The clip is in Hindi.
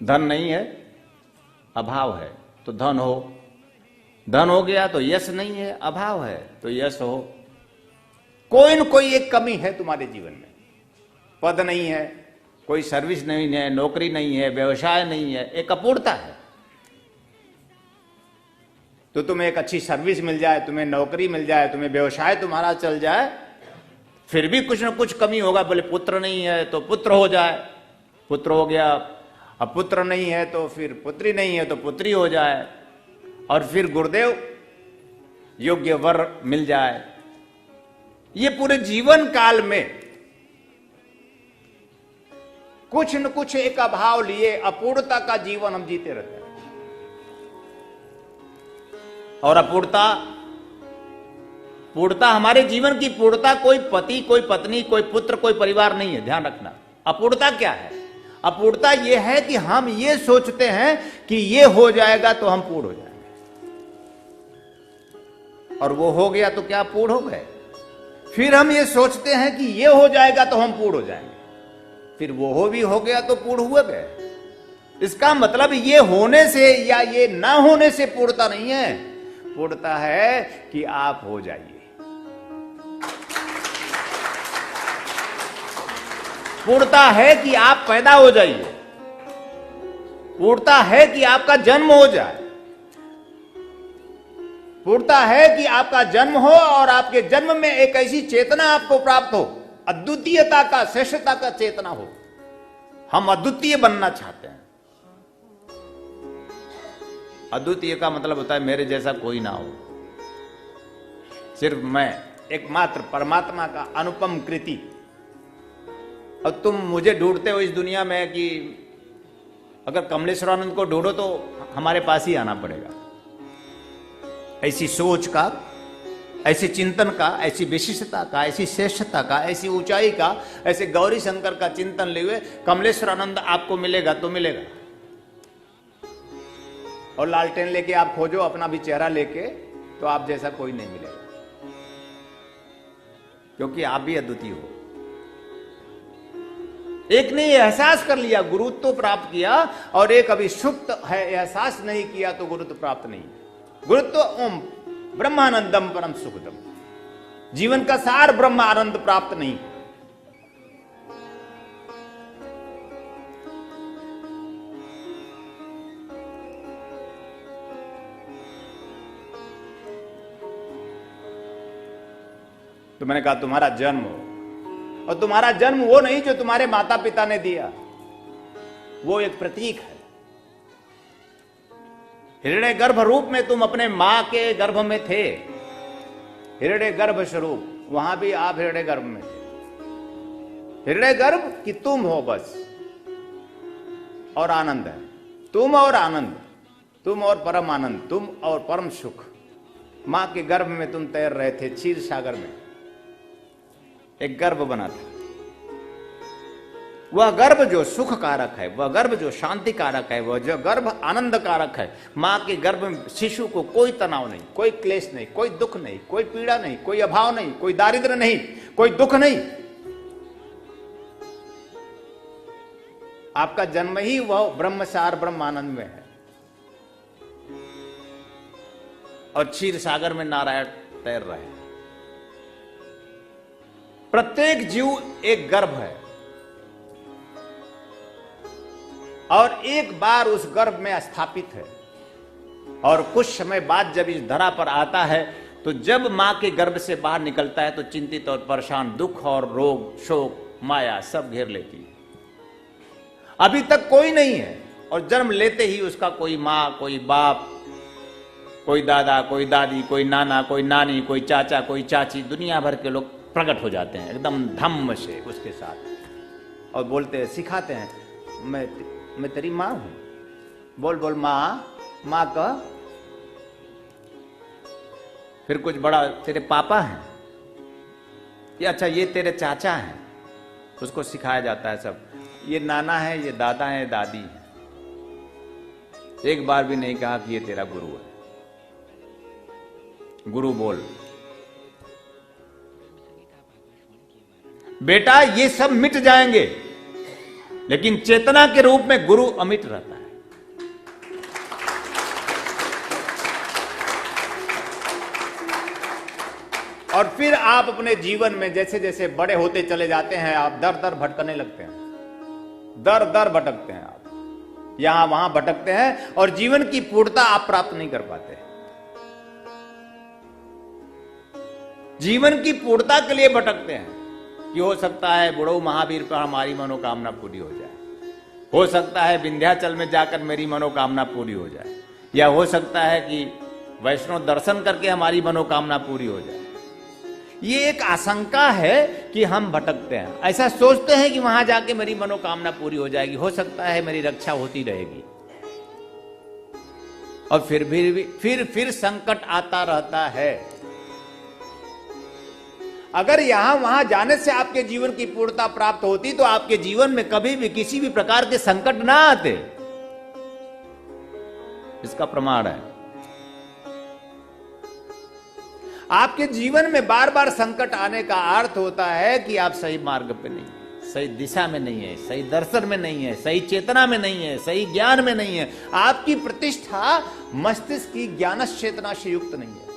धन नहीं है, अभाव है तो धन हो, धन हो गया तो यश नहीं है, अभाव है तो यश हो। कोई न कोई एक कमी है तुम्हारे जीवन में, पद नहीं है, कोई सर्विस नहीं है, नौकरी नहीं है, व्यवसाय नहीं है, एक अपूर्णता है। तो तुम्हें एक अच्छी सर्विस मिल जाए, तुम्हें नौकरी मिल जाए, तुम्हें व्यवसाय तुम्हारा चल जाए, फिर भी कुछ ना कुछ कमी होगा। बोले पुत्र नहीं है तो पुत्र हो जाए, पुत्र हो गया। अब पुत्र नहीं है तो फिर पुत्री नहीं है तो पुत्री हो जाए, और फिर गुरुदेव योग्य वर मिल जाए। ये पूरे जीवन काल में कुछ न कुछ एक अभाव लिए अपूर्णता का जीवन हम जीते रहते हैं। और अपूर्णता, पूर्णता हमारे जीवन की पूर्णता कोई पति, कोई पत्नी, कोई पुत्र, कोई परिवार नहीं है। ध्यान रखना, अपूर्णता क्या है? अपूर्णता यह है कि हम ये सोचते हैं कि ये हो जाएगा तो हम पूर्ण हो जाएंगे, और वो हो गया तो क्या पूर्ण हो गए। फिर हम ये सोचते हैं कि ये हो जाएगा तो हम पूर्ण हो जाएंगे, फिर वो हो भी हो गया तो पूर्ण हुए गए। इसका मतलब ये होने से या ये ना होने से पूर्णता नहीं है, पूर्णता है कि आप हो जाइए। पूर्णता है कि आप पैदा हो जाइए, पूर्णता है कि आपका जन्म हो जाए, पूर्णता है कि आपका जन्म हो और आपके जन्म में एक ऐसी चेतना आपको प्राप्त हो, अद्वितीयता का, श्रेष्ठता का चेतना हो। हम अद्वितीय बनना चाहते हैं। अद्वितीय का मतलब होता है मेरे जैसा कोई ना हो, सिर्फ मैं, एकमात्र परमात्मा का अनुपम कृति। और तुम मुझे ढूंढते हो इस दुनिया में कि अगर कमलेश्वरानंद को ढूंढो तो हमारे पास ही आना पड़ेगा। ऐसी सोच का, ऐसे चिंतन का, ऐसी विशिष्टता का, ऐसी श्रेष्ठता का, ऐसी ऊंचाई का, ऐसे गौरी शंकर का चिंतन ले हुए कमलेश्वरानंद आपको मिलेगा तो मिलेगा। और लालटेन लेके आप खोजो अपना भी चेहरा लेके, तो आप जैसा कोई नहीं मिलेगा, क्योंकि आप भी अद्वितीय हो। एक ने एहसास कर लिया, गुरुत्व प्राप्त किया, और एक अभी सुप्त है, एहसास नहीं किया तो गुरुत्व प्राप्त नहीं। गुरुत्व ओम ब्रह्मानंदम परम सुखदम, जीवन का सार ब्रह्म आनंद प्राप्त नहीं। तो मैंने कहा तुम्हारा जन्म हो, और तुम्हारा जन्म वो नहीं जो तुम्हारे माता पिता ने दिया, वो एक प्रतीक है। हिरण्य गर्भ रूप में तुम अपने मां के गर्भ में थे, हिरण्य गर्भ स्वरूप, वहां भी आप हिरण्य गर्भ में थे। हिरण्य गर्भ कि तुम हो बस, और आनंद है, तुम और आनंद, तुम और परम आनंद, तुम और परम सुख। मां के गर्भ में तुम तैर रहे थे, क्षीर सागर में एक गर्भ बना था। वह गर्भ जो सुख कारक है, वह गर्भ जो शांति कारक है, वह जो गर्भ आनंद कारक है। मां के गर्भ में शिशु को कोई तनाव नहीं, कोई क्लेश नहीं, कोई दुख नहीं, कोई पीड़ा नहीं, कोई अभाव नहीं, कोई दारिद्र्य नहीं, कोई दुख नहीं। आपका जन्म ही वह ब्रह्मसार ब्रह्मानंद में है, और क्षीर सागर में नारायण तैर रहे हैं। प्रत्येक जीव एक गर्भ है, और एक बार उस गर्भ में स्थापित है, और कुछ समय बाद जब इस धरा पर आता है, तो जब मां के गर्भ से बाहर निकलता है तो चिंतित और परेशान, दुख और रोग, शोक, माया सब घेर लेती है। अभी तक कोई नहीं है, और जन्म लेते ही उसका कोई मां, कोई बाप, कोई दादा, कोई दादी, कोई नाना, कोई नानी, कोई चाचा, कोई चाची, दुनिया भर के लोग प्रकट हो जाते हैं एकदम धम्म से उसके साथ, और बोलते हैं, सिखाते हैं, मैं तेरी मां हूं, बोल बोल मां, मां कह। फिर कुछ बड़ा, तेरे पापा हैं, ये अच्छा ये तेरे चाचा हैं, उसको सिखाया जाता है सब, ये नाना है, ये दादा है, दादी है। एक बार भी नहीं कहा कि ये तेरा गुरु है। गुरु बोल बेटा, ये सब मिट जाएंगे, लेकिन चेतना के रूप में गुरु अमिट रहता है। और फिर आप अपने जीवन में जैसे जैसे बड़े होते चले जाते हैं, आप दर दर भटकने लगते हैं, दर दर भटकते हैं, आप यहां वहां भटकते हैं और जीवन की पूर्णता आप प्राप्त नहीं कर पाते। जीवन की पूर्णता के लिए भटकते हैं कि हो सकता है बुढ़ऊ महावीर पर हमारी मनोकामना पूरी हो जाए, हो सकता है विंध्याचल में जाकर मेरी मनोकामना पूरी हो जाए, या हो सकता है कि वैष्णव दर्शन करके हमारी मनोकामना पूरी हो जाए। ये एक आशंका है कि हम भटकते हैं, ऐसा सोचते हैं कि वहां जाके मेरी मनोकामना पूरी हो जाएगी, हो सकता है मेरी रक्षा होती रहेगी, और फिर संकट आता रहता है। अगर यहां वहां जाने से आपके जीवन की पूर्णता प्राप्त होती तो आपके जीवन में कभी भी किसी भी प्रकार के संकट ना आते। इसका प्रमाण है। आपके जीवन में बार बार संकट आने का अर्थ होता है कि आप सही मार्ग पे नहीं है, सही दिशा में नहीं है, सही दर्शन में नहीं है, सही चेतना में नहीं है, सही ज्ञान में नहीं है। आपकी प्रतिष्ठा मस्तिष्क की ज्ञान चेतना से युक्त नहीं है।